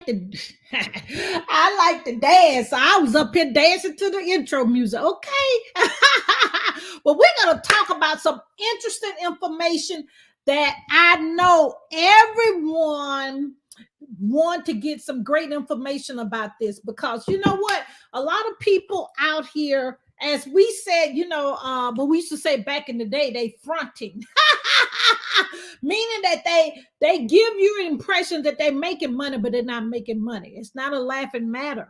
to I like to dance. So I was up here dancing to the intro music. Okay. But we're gonna talk about some interesting information that I know everyone want to get some great information about this, because you know what, a lot of people out here, as we said, but we used to say back in the day, they fronting. Meaning that they give you an impression that they're making money, but they're not making money. It's not a laughing matter.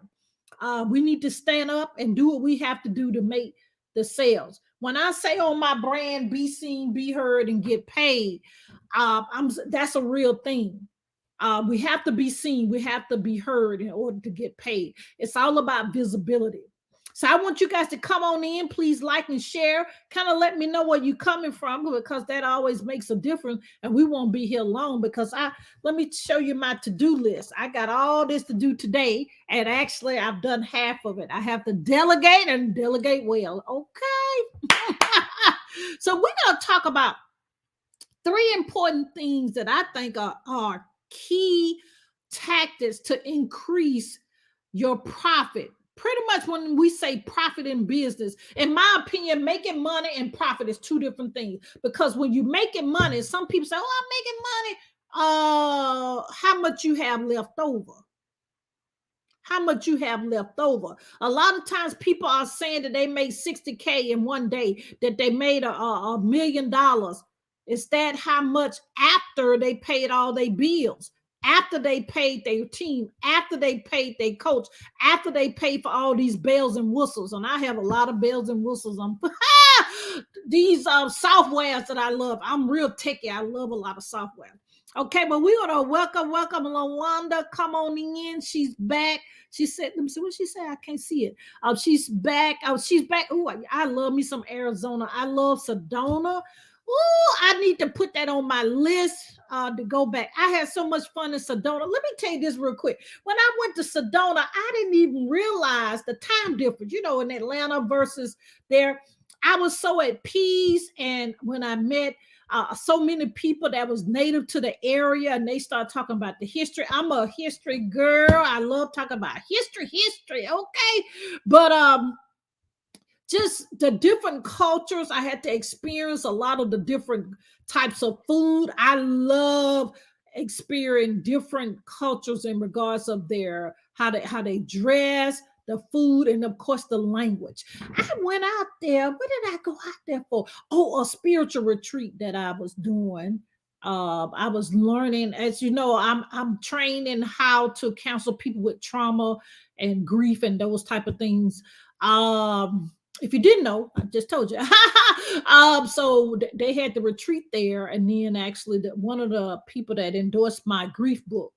We need to stand up and do what we have to do to make the sales. When I say on my brand, be seen, be heard, and get paid, that's a real thing. We have to be seen, we have to be heard in order to get paid. It's all about visibility. So I want you guys to come on in. Please like and share. Kind of let me know where you're coming from, because that always makes a difference. And we won't be here long, because let me show you my to-do list. I got all this to do today, and actually I've done half of it. I have to delegate and delegate well. Okay. So we're going to talk about 3 important things that I think are key tactics to increase your profit. Pretty much when we say profit in business, in my opinion, making money and profit is 2 different things. Because when you're making money, some people say, oh, I'm making money. How much you have left over? How much you have left over? A lot of times people are saying that they made $60K in one day, that they made $1 million. Is that how much after they paid all their bills? After they paid their team, after they paid their coach, after they paid for all these bells and whistles. And I have a lot of bells and whistles on these softwares that I love. I'm real techie. I love a lot of software. Okay, but we're going to welcome LaWanda. Come on in. She's back. She said, let me see what she said. I can't see it. She's back. She's back. Oh, I love me some Arizona. I love Sedona. Oh, I need to put that on my list to go back. I had so much fun in Sedona. Let me tell you this real quick. When I went to Sedona, I didn't even realize the time difference, in Atlanta versus there. I was so at peace. And when I met so many people that was native to the area, and they start talking about the history. I'm a history girl. I love talking about history. Okay. But just the different cultures, I had to experience a lot of the different types of food. I love experiencing different cultures in regards of their how they dress, the food, and of course the language. I went out there. What did I go out there for? Oh, a spiritual retreat that I was doing. I was learning, as you know, I'm trained in how to counsel people with trauma and grief and those type of things. If you didn't know, I just told you. So they had the retreat there, and then actually one of the people that endorsed my grief book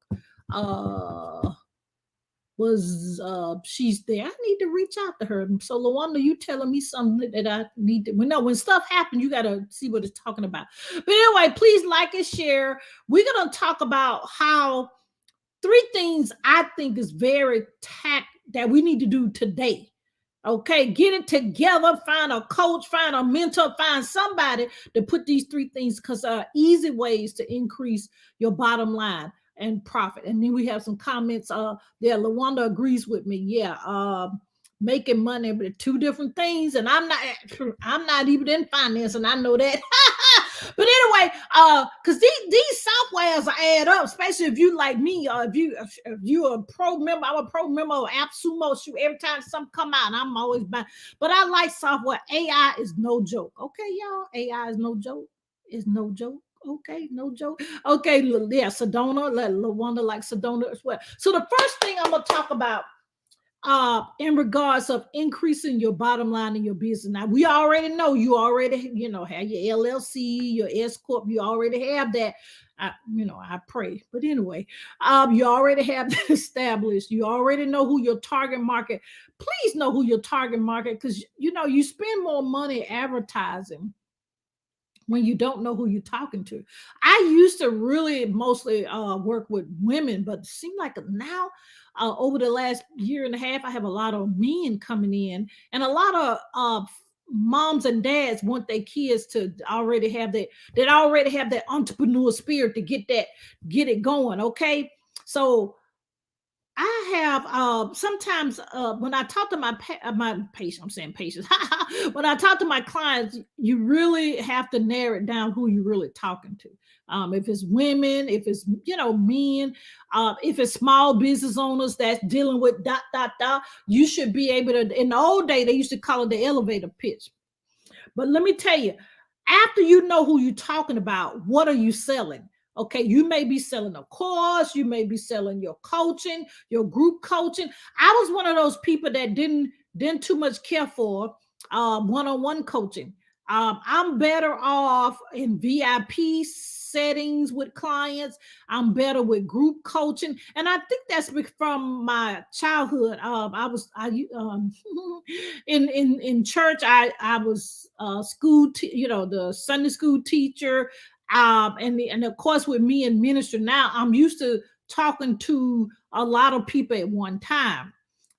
was she's there. I need to reach out to her. So LaWanda, you telling me something that I need to when stuff happens, you gotta see what it's talking about. But anyway, please like and share. We're gonna talk about how 3 things I think is very that we need to do today. Okay, get it together, find a coach, find a mentor, find somebody to put these 3 things, because easy ways to increase your bottom line and profit. And then we have some comments there. LaWanda agrees with me. Yeah, making money, but 2 different things. And I'm not even in finance, and I know that. But anyway, because these softwares add up, especially if you like me, or if you're a pro member. I'm a pro member of AppSumo. Shoot, every time something come out, I'm always buying. But I like software. AI is no joke. Okay, y'all. AI is no joke. It's no joke. Okay, no joke. Okay, yeah, Sedona, LaWanda like Sedona as well. So the first thing I'm gonna talk about in regards of increasing your bottom line in your business. Now, we already know you already, have your LLC, your S Corp, you already have that. I pray. But anyway, you already have that established. You already know who your target market. Please know who your target market, because, you spend more money advertising when you don't know who you're talking to. I used to really mostly work with women, but it seemed like now over the last year and a half, I have a lot of men coming in, and a lot of moms and dads want their kids to already have that entrepreneur spirit to get it going. Okay. So I have sometimes when I talk to my patient, I'm saying patients. When I talk to my clients, you really have to narrow it down who you're really talking to. If it's women, if it's men, if it's small business owners that's dealing with dot dot dot, you should be able to. In the old day, they used to call it the elevator pitch. But let me tell you, after you know who you're talking about, what are you selling? Okay, you may be selling a course, you may be selling your coaching, your group coaching. I was one of those people that didn't too much care for one-on-one coaching. I'm better off in VIP settings with clients. I'm better with group coaching, and I think that's from my childhood. In church. I was the Sunday school teacher, and of course with me in ministry now, I'm used to talking to a lot of people at one time.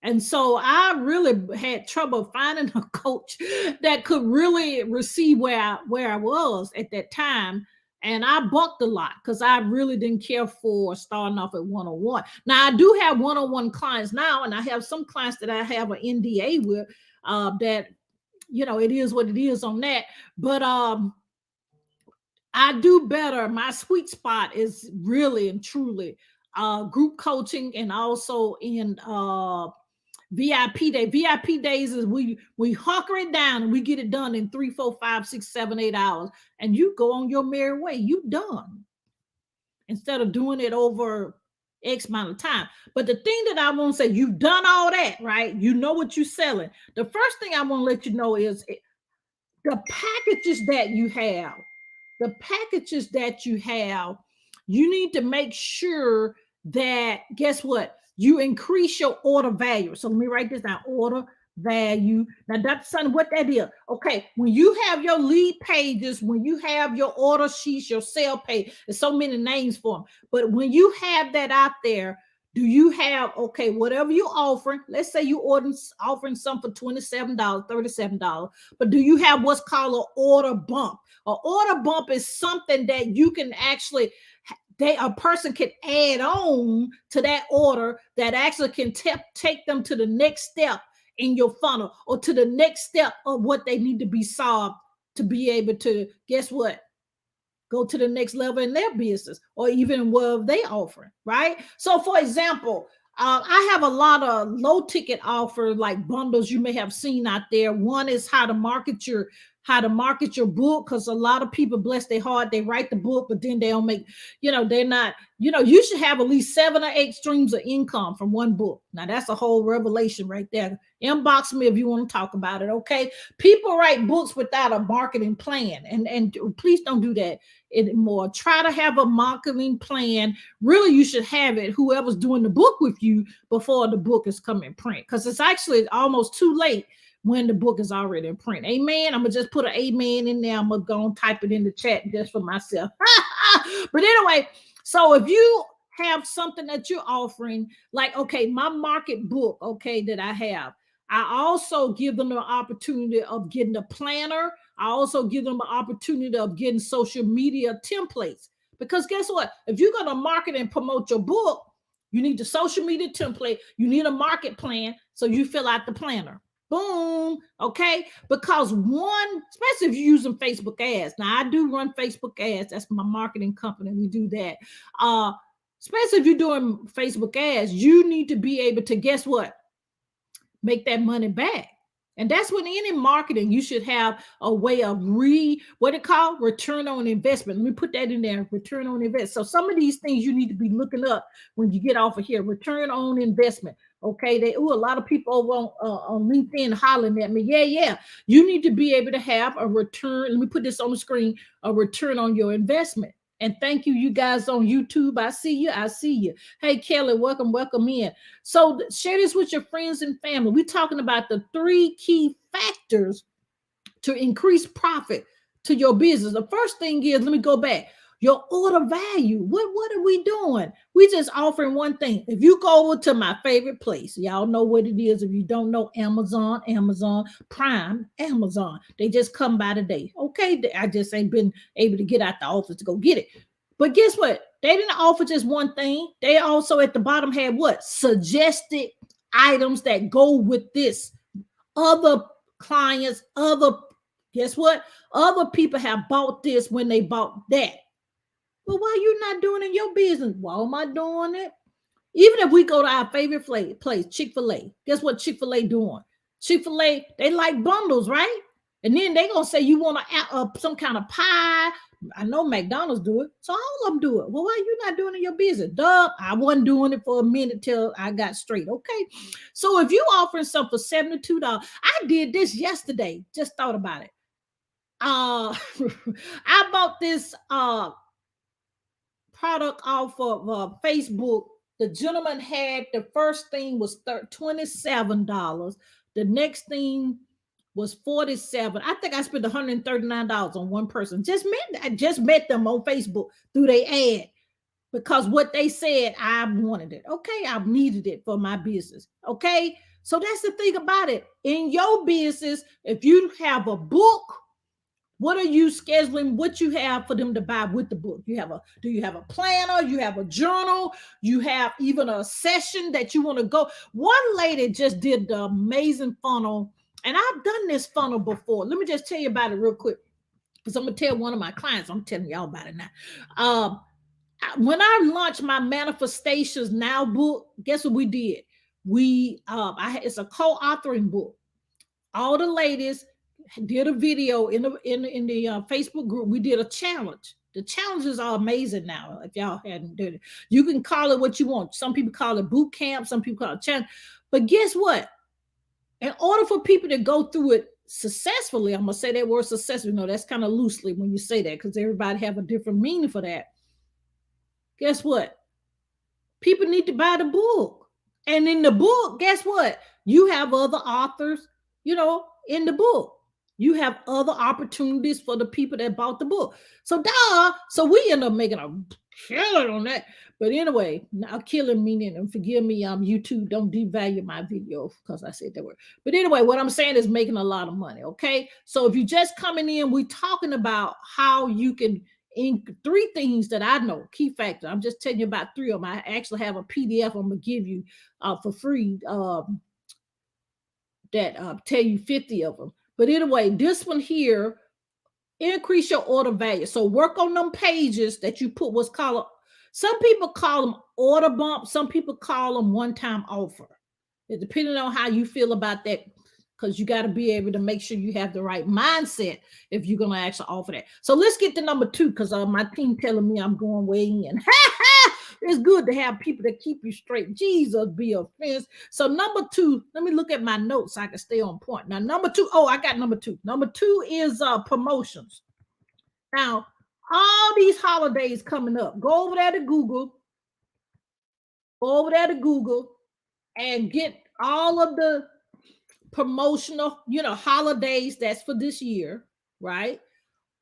And so I really had trouble finding a coach that could really receive where I was at that time. And I bucked a lot because I really didn't care for starting off at one-on-one. Now I do have one-on-one clients now, and I have some clients that I have an NDA with, that it is what it is on that. But I do better. My sweet spot is really and truly group coaching, and also in VIP day. VIP days is we hunker it down and we get it done in 3, 4, 5, 6, 7, 8 hours, and you go on your merry way. You done, instead of doing it over X amount of time. But the thing that I want to say, you've done all that, right? You know what you're selling. The first thing I want to let you know is the packages that you have. The packages that you have, you need to make sure that, guess what? You increase your order value. So let me write this down. Order value. Now, Dr. Sunday, what that is? Okay, when you have your lead pages, when you have your order sheets, your sale page, there's so many names for them. But when you have that out there, do you have, okay, whatever you're offering, let's say you offering something for $27, $37, but do you have what's called an order bump? An order bump is something that you can actually, a person can add on to that order that actually can take them to the next step in your funnel, or to the next step of what they need to be solved to be able to, guess what? Go to the next level in their business, or even what they offering, right? So for example, I have a lot of low ticket offers, like bundles you may have seen out there. One is how to market your book, because a lot of people, bless their heart, they write the book, but then they don't make, they're not, you should have at least 7 or 8 streams of income from one book. Now that's a whole revelation right there. Inbox me if you want to talk about it. Okay, people write books without a marketing plan, and please don't do that anymore. Try to have a marketing plan. Really, you should have it, whoever's doing the book with you, before the book is coming in print, because it's actually almost too late when the book is already in print. Amen. I'm gonna just put an amen in there. I'm gonna go and type it in the chat just for myself. But anyway, so if you have something that you're offering, like, okay, my market book, okay, that I have, I also give them the opportunity of getting a planner. I also give them an opportunity of getting social media templates. Because guess what? If you're going to market and promote your book, you need the social media template. You need a market plan. So you fill out the planner. Boom. Okay. Because especially if you're using Facebook ads. Now, I do run Facebook ads. That's my marketing company. We do that. Especially if you're doing Facebook ads, you need to be able to, guess what? Make that money back. And that's when any marketing, you should have a way of return on investment. Let me put that in there, return on investment. So some of these things you need to be looking up when you get off of here, return on investment. Okay, a lot of people over on LinkedIn hollering at me. Yeah. You need to be able to have a return. Let me put this on the screen, a return on your investment. And thank you guys on YouTube. I see you. Hey, Kelly, welcome in. So share this with your friends and family. We're talking about the 3 key factors to increase profit to your business. The first thing is, let me go back. Your order value. What are we doing? We just offering one thing. If you go over to my favorite place, y'all know what it is. If you don't know, Amazon Prime, Amazon. They just come by today. Okay, I just ain't been able to get out the office to go get it. But guess what? They didn't offer just one thing. They also at the bottom had what? Suggested items that go with this. Other clients, guess what? Other people have bought this when they bought that. Well, why are you not doing it in your business? Why am I doing it? Even if we go to our favorite place, Chick-fil-A, guess what Chick-fil-A doing? Chick-fil-A, they like bundles, right? And then they gonna say you want some kind of pie. I know McDonald's do it, so all of them do it. Well, why are you not doing it in your business? Duh, I wasn't doing it for a minute till I got straight. Okay, so if you offering something for $72, I did this yesterday. Just thought about it. I bought this product off of Facebook. The gentleman had the first thing was $27. The next thing was $47. I think I spent $139 on one person. I just met them on Facebook through their ad because what they said, I wanted it. Okay, I needed it for my business. Okay, so that's the thing about it. In your business, if you have a book, what are you scheduling? What you have for them to buy with the book? Do you have a planner? You have a journal? You have even a session that you want to go? One lady just did the amazing funnel, and I've done this funnel before. Let me just tell you about it real quick, because I'm gonna tell one of my clients. I'm telling y'all about it now. When I launched my Manifestations Now book, guess what we did? It's a co-authoring book. All the ladies did a video in the Facebook group. We did a challenge. The challenges are amazing now. If y'all hadn't done it, you can call it what you want. Some people call it boot camp. Some people call it challenge. But guess what? In order for people to go through it successfully, I'm gonna say that word successful. No, that's kind of loosely when you say that because everybody have a different meaning for that. Guess what? People need to buy the book, and in the book, guess what? You have other authors, in the book. You have other opportunities for the people that bought the book. So we end up making a killing on that. But anyway, now killing meaning, and forgive me, YouTube, don't devalue my video because I said that word. But anyway, what I'm saying is making a lot of money. Okay. So if you're just coming in, we're talking about how you can three things that I know, key factor. I'm just telling you about three of them. I actually have a PDF I'm gonna give you for free that tell you 50 of them. But anyway, this one here, increase your order value. So work on them pages that you put what's called, some people call them order bump. Some people call them one-time offer. It depending on how you feel about that, because you got to be able to make sure you have the right mindset if you're going to actually offer that. So let's get to number 2, because my team telling me I'm going way in. It's good to have people that keep you straight. Jesus be offense. So number 2, let me look at my notes so I can stay on point. Now, number 2, I got number 2. Number 2 is promotions. Now, all these holidays coming up, go over there to Google. And get all of the promotional, holidays that's for this year, right?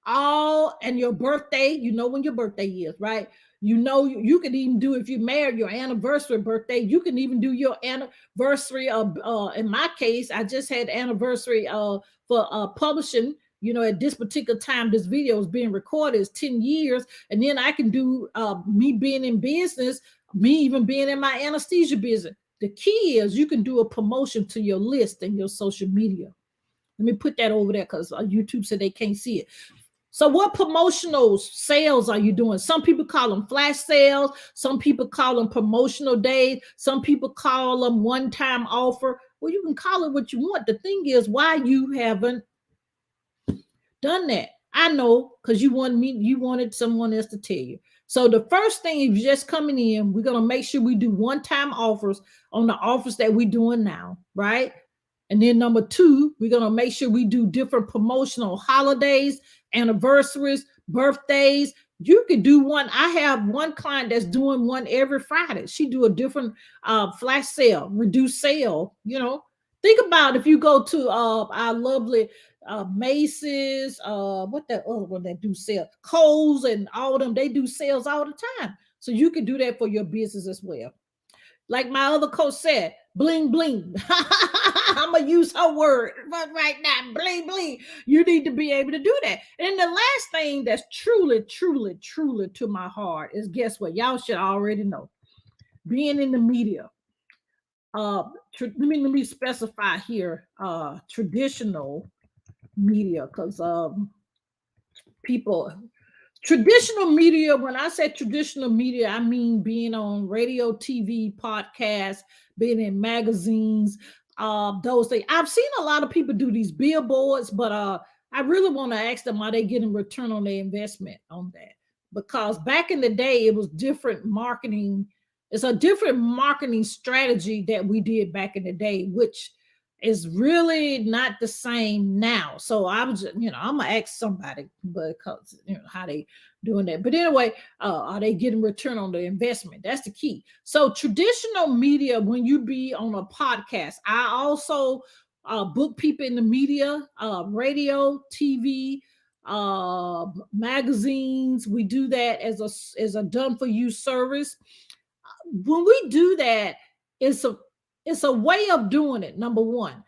And your birthday, when your birthday is, right? You can even do, if you're married, your anniversary birthday. You can even do your anniversary of, in my case, I just had anniversary for publishing. At this particular time, this video is being recorded, is 10 years. And then I can do me being in business, me even being in my anesthesia business. The key is you can do a promotion to your list and your social media. Let me put that over there because YouTube said they can't see it. So what promotional sales are you doing? Some people call them flash sales. Some people call them promotional days. Some people call them one-time offer. Well, you can call it what you want. The thing is, why you haven't done that? I know, because you wanted someone else to tell you. So the first thing, if you're just coming in, we're going to make sure we do one-time offers on the offers that we're doing now, right? And then number 2, we're going to make sure we do different promotional holidays, anniversaries, birthdays. You could do one. I have one client that's doing one every Friday. She do a different flash sale, reduced sale. Think about if you go to our lovely Macy's, what that other one that do sale, Kohl's and all of them, they do sales all the time. So you can do that for your business as well. Like my other coach said, bling, bling. I'm I'm going to use her word right now. Bling, bling. You need to be able to do that. And the last thing that's truly, truly, truly to my heart is, guess what? Y'all should already know. Being in the media. Let me specify here, traditional media, because people, traditional media, when I say traditional media, I mean being on radio, TV, podcasts, being in magazines, those things. I've seen a lot of people do these billboards, but I really want to ask them, are they getting return on their investment on that? Because back in the day, it was different marketing. It's a different marketing strategy that we did back in the day, which is really not the same now. So I was, I'm gonna ask somebody, because how they doing that. But anyway, are they getting return on the investment? That's the key. So traditional media, when you be on a podcast, I also book people in the media, radio, TV, magazines. We do that as a done for you service. When we do that, it's a way of doing it. Number one,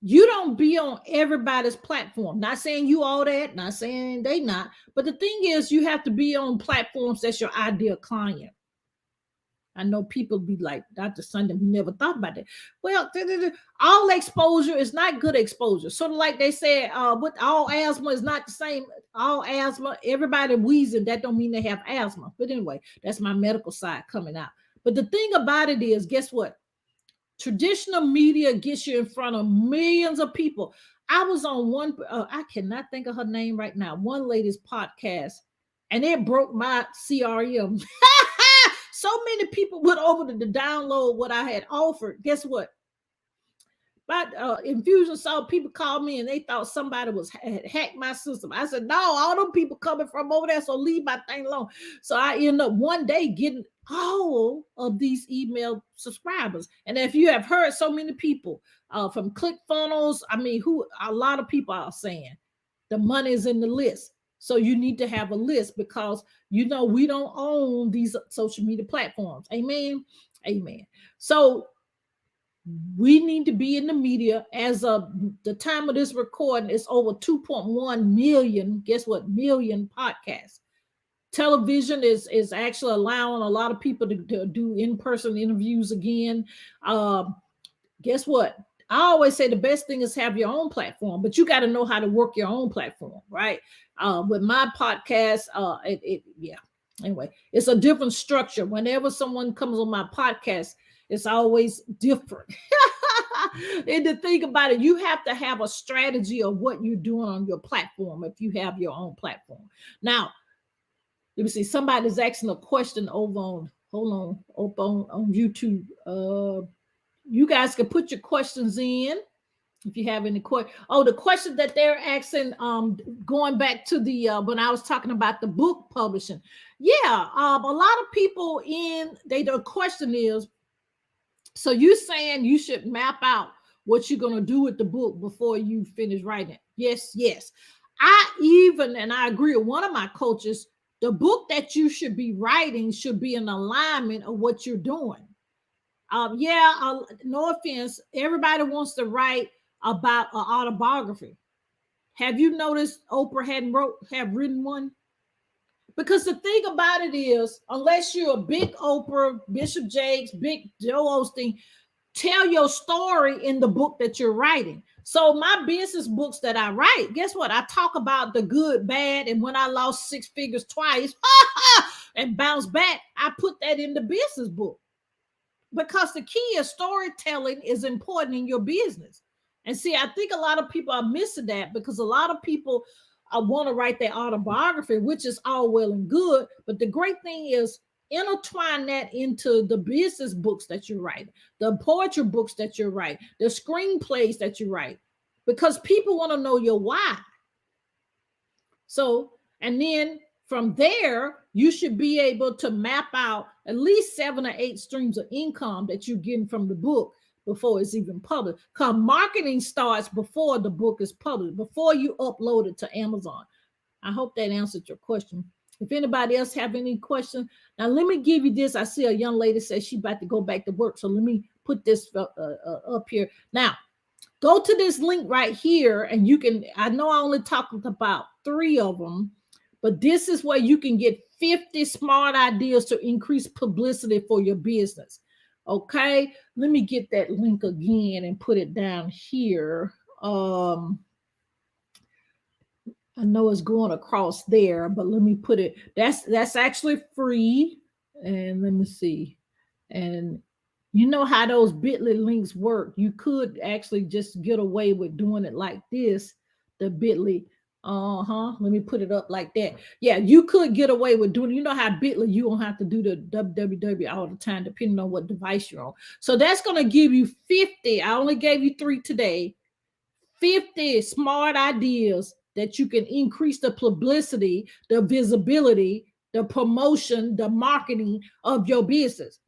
you don't be on everybody's platform. Not saying you all that, not saying they not. But the thing is, you have to be on platforms that's your ideal client. I know people be like, Dr. Sunday, we never thought about that. Well, all exposure is not good exposure. Sort of like they said, with all asthma is not the same. All asthma, everybody wheezing, that don't mean they have asthma. But anyway, that's my medical side coming out. But the thing about it is, guess what? Traditional media gets you in front of millions of people. I was on one, I cannot think of her name right now, one lady's podcast, and it broke my CRM. So many people went over to download what I had offered. Guess what? My Infusionsoft people called me and they thought somebody had hacked my system. I said, no, all them people coming from over there, so leave my thing alone. So I end up one day getting all of these email subscribers. And if you have heard so many people from ClickFunnels, I mean, a lot of people are saying the money is in the list. So you need to have a list, because we don't own these social media platforms. Amen. Amen. So we need to be in the media. As of the time of this recording, it's over 2.1 million, guess what, million podcasts. Television is actually allowing a lot of people to do in-person interviews again. Guess what? I always say the best thing is have your own platform, but you got to know how to work your own platform, right? With my podcast, Anyway, it's a different structure. Whenever someone comes on my podcast, it's always different. And to think about it, you have to have a strategy of what you're doing on your platform if you have your own platform. Now, let me see. Somebody's asking a question over on YouTube. You guys can put your questions in if you have any questions. Oh, the question that they're asking, going back to the when I was talking about the book publishing. Yeah, a lot of people the question is, so you saying you should map out what you're going to do with the book before you finish writing it? Yes. I agree with one of my coaches. The book that you should be writing should be in alignment of what you're doing. No offense, everybody wants to write about an autobiography. Have you noticed Oprah have written one? Because the thing about it is, unless you're a big Oprah, Bishop Jakes, big Joe Osteen, tell your story in the book that you're writing. So my business books that I write, guess what? I talk about the good, bad, and when I lost 6 figures twice and bounced back, I put that in the business book. Because the key is storytelling is important in your business. And see, I think a lot of people are missing that, because a lot of people want to write their autobiography, which is all well and good. But the great thing is intertwine that into the business books that you write, the poetry books that you write, the screenplays that you write, because people want to know your why. So, and then from there, you should be able to map out at least 7 or 8 streams of income that you're getting from the book before it's even published. Because marketing starts before the book is published, before you upload it to Amazon. I hope that answered your question. If anybody else have any questions, now let me give you this. I see a young lady says she's about to go back to work, so let me put this up here. Now, Go to this link right here and you can, I know I only talked about 3 of them, but this is where you can get 50 smart ideas to increase publicity for your business. Okay, let me get that link again and put it down here. I know it's going across there, but let me put it, that's actually free. And let me see. And you know how those bit.ly links work. You could actually just get away with doing it like this, the bit.ly. Let me put it up like that. Yeah, you could get away with doing, you know how bit.ly, you don't have to do the www all the time, depending on what device you're on. So that's going to give you 50. I only gave you 3 today. 50 smart ideas that you can increase the publicity, the visibility, the promotion, the marketing of your business.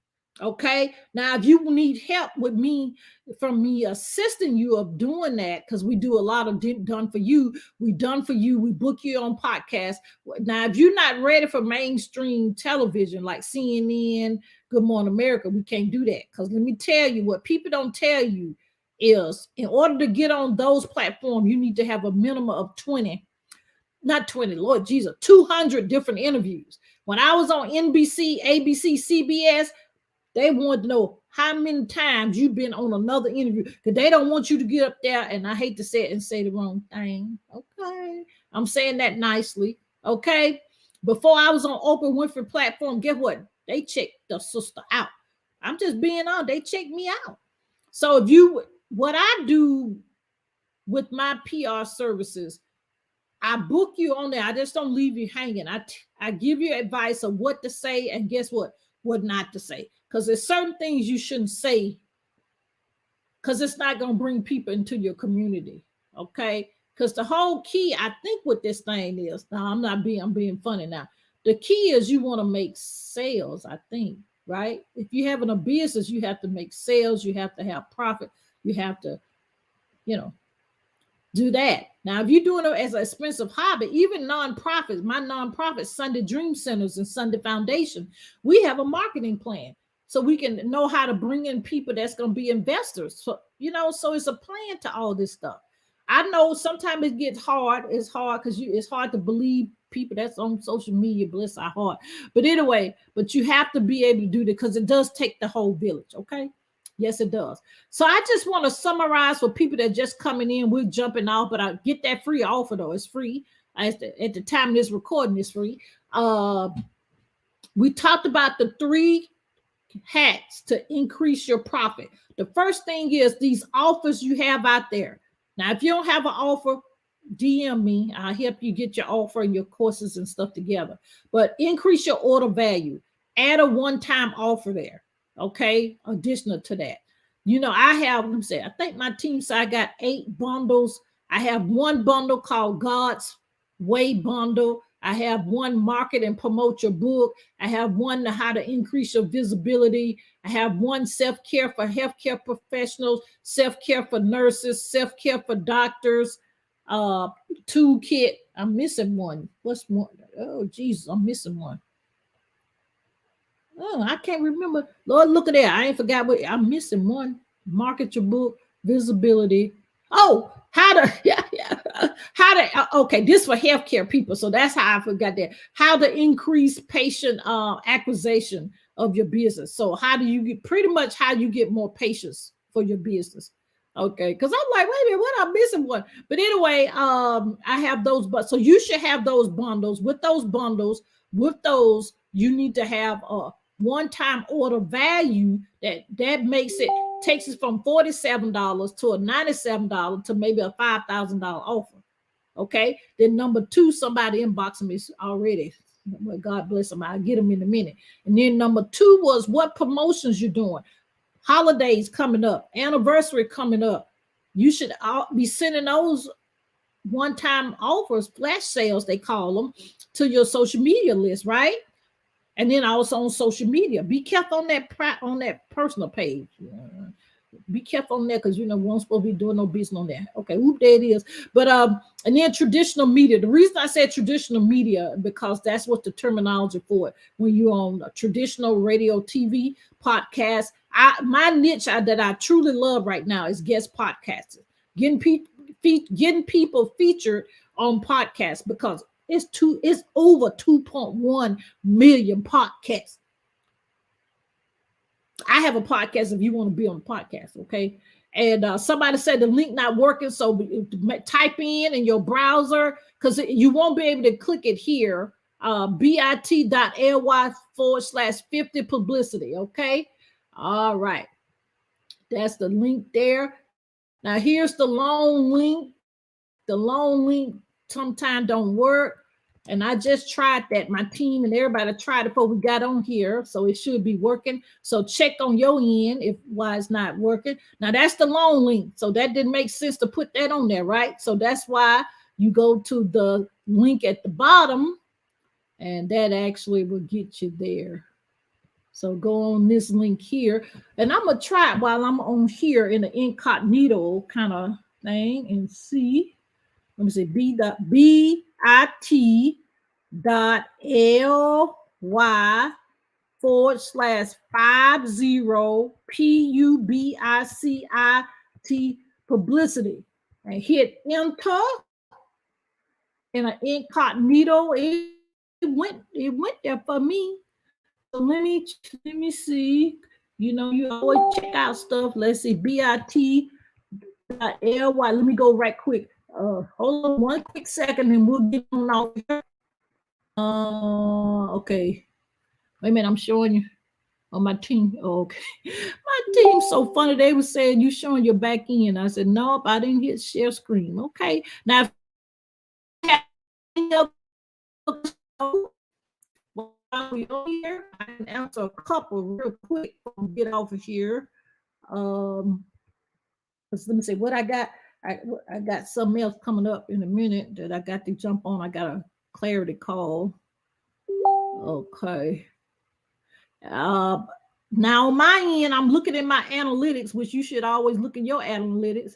Okay. Now, if you need help with me, from me assisting you of doing that, because we do a lot of done for you, we book you on podcasts. Now, if you're not ready for mainstream television like CNN, Good Morning America, we can't do that. Because let me tell you, what people don't tell you is, in order to get on those platforms, you need to have a minimum of 200 different interviews. When I was on NBC, ABC, CBS, they wanted to know how many times you've been on another interview, because they don't want you to get up there, and I hate to say it and say the wrong thing. Okay. I'm saying that nicely. Okay. Before I was on Oprah Winfrey platform, guess what? They checked the sister out. I'm just being on. They checked me out. So what I do with my PR services, I book you on there. I just don't leave you hanging. I give you advice of what to say, and guess what not to say. Because there's certain things you shouldn't say, because it's not going to bring people into your community. Okay. Because the whole key, I think, what this thing is, now I'm being funny now. The key is you want to make sales, I think, right? If you're having a business, you have to make sales, you have to have profit, you have to, do that. Now, if you're doing it as an expensive hobby, even nonprofits, my nonprofit, Sunday Dream Centers and Sunday Foundation, we have a marketing plan. So we can know how to bring in people that's going to be investors. So, so it's a plan to all this stuff. I know sometimes it gets hard. It's hard because it's hard to believe people that's on social media, bless our heart. But anyway, but you have to be able to do that, because it does take the whole village. Okay. Yes, it does. So I just want to summarize for people that are just coming in. We're jumping off, but I get that free offer though. It's free. At the time of this recording, it's free. We talked about the 3 hacks to increase your profit. The first thing is these offers you have out there. Now, if you don't have an offer, DM me. I'll help you get your offer and your courses and stuff together. But increase your order value. Add a one-time offer there. Okay, additional to that. I think my team said I got 8 bundles. I have 1 bundle called God's Way bundle. I have 1 market and promote your book. I have 1 how to increase your visibility. I have 1 self-care for healthcare professionals, self-care for nurses, self-care for doctors, toolkit. I'm missing 1. What's one? Oh, Jesus, I'm missing 1. Oh, I can't remember. Lord, look at that. I ain't forgot what I'm missing 1. Market your book, visibility. Oh, okay, this for healthcare people. So that's how I forgot that. How to increase patient acquisition of your business. So how do you get more patients for your business? Okay, because I'm like, wait a minute, what I'm missing 1. But anyway, I have those, but so you should have those bundles. With those, you need to have a one-time order value that takes it from $47 to a $97 to maybe a $5,000 offer. Okay. Then number 2, somebody inboxing me already. Well, God bless them. I'll get them in a minute. And then number 2 was what promotions you're doing. Holidays coming up, anniversary coming up. You should be sending those one-time offers, flash sales, they call them, to your social media list, right? And then also on social media. Be careful on that personal page. Be careful on that, because we weren't supposed to be doing no business on that. Okay, whoop, there it is. But and then traditional media. The reason I said traditional media, because that's what the terminology for it. When you're on a traditional radio, TV, podcast. My niche that I truly love right now is guest podcasting. getting people featured on podcasts, because it's over 2.1 million podcasts. I have a podcast if you want to be on the podcast, okay? And somebody said the link not working, so type in your browser, because you won't be able to click it here. bit.ly/50 publicity, okay? All right. That's the link there. Now here's the long link. The long link sometimes don't work. And I just tried that. My team and everybody tried it before we got on here. So it should be working. So check on your end if why it's not working. Now that's the long link. So that didn't make sense to put that on there, right? So that's why you go to the link at the bottom, and that actually will get you there. So go on this link here. And I'm going to try it while I'm on here in the incognito kind of thing and see. Let me say bit.ly/50PUBICIT publicity, and hit enter in an incognito. It went there for me. So let me see. You always check out stuff. Let's see, bit.ly. Let me go right quick. Hold on one quick second and we'll get on out here. Okay. Wait a minute, I'm showing you on my team. Okay. My team's so funny. They were saying you showing your back end. I said, nope, I didn't hit share screen. Okay. Now, if while we're on here, I can answer a couple real quick before we get off of here. Let me see what I got. I got something else coming up in a minute that I got to jump on. I got a clarity call. Okay. Now on my end, I'm looking at my analytics, which you should always look at your analytics,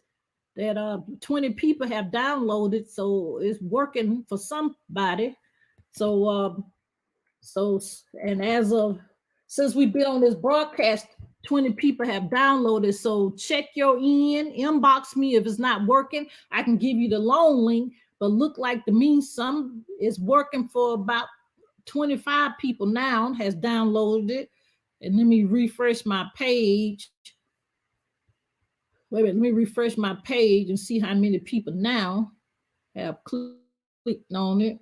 that 20 people have downloaded, so it's working for somebody. So and as of since we've been on this broadcast, 20 people have downloaded. So check your end, inbox me if it's not working. I can give you the long link, but look like to me some is working for about 25 people now has downloaded it. And let me refresh my page. Wait a minute, let me refresh my page and see how many people now have clicked on it.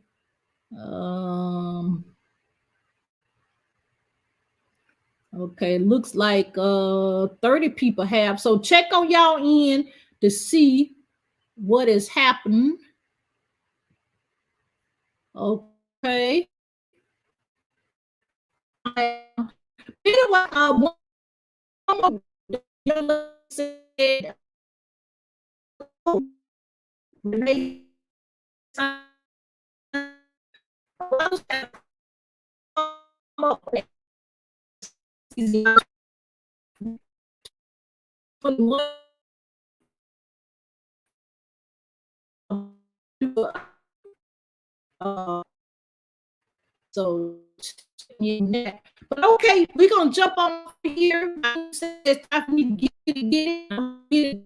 Okay, looks like 30 people have. So check on y'all in to see what is happening. Okay. Anyway, said, Renee so but okay, we're gonna jump on here. I need to get it.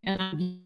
And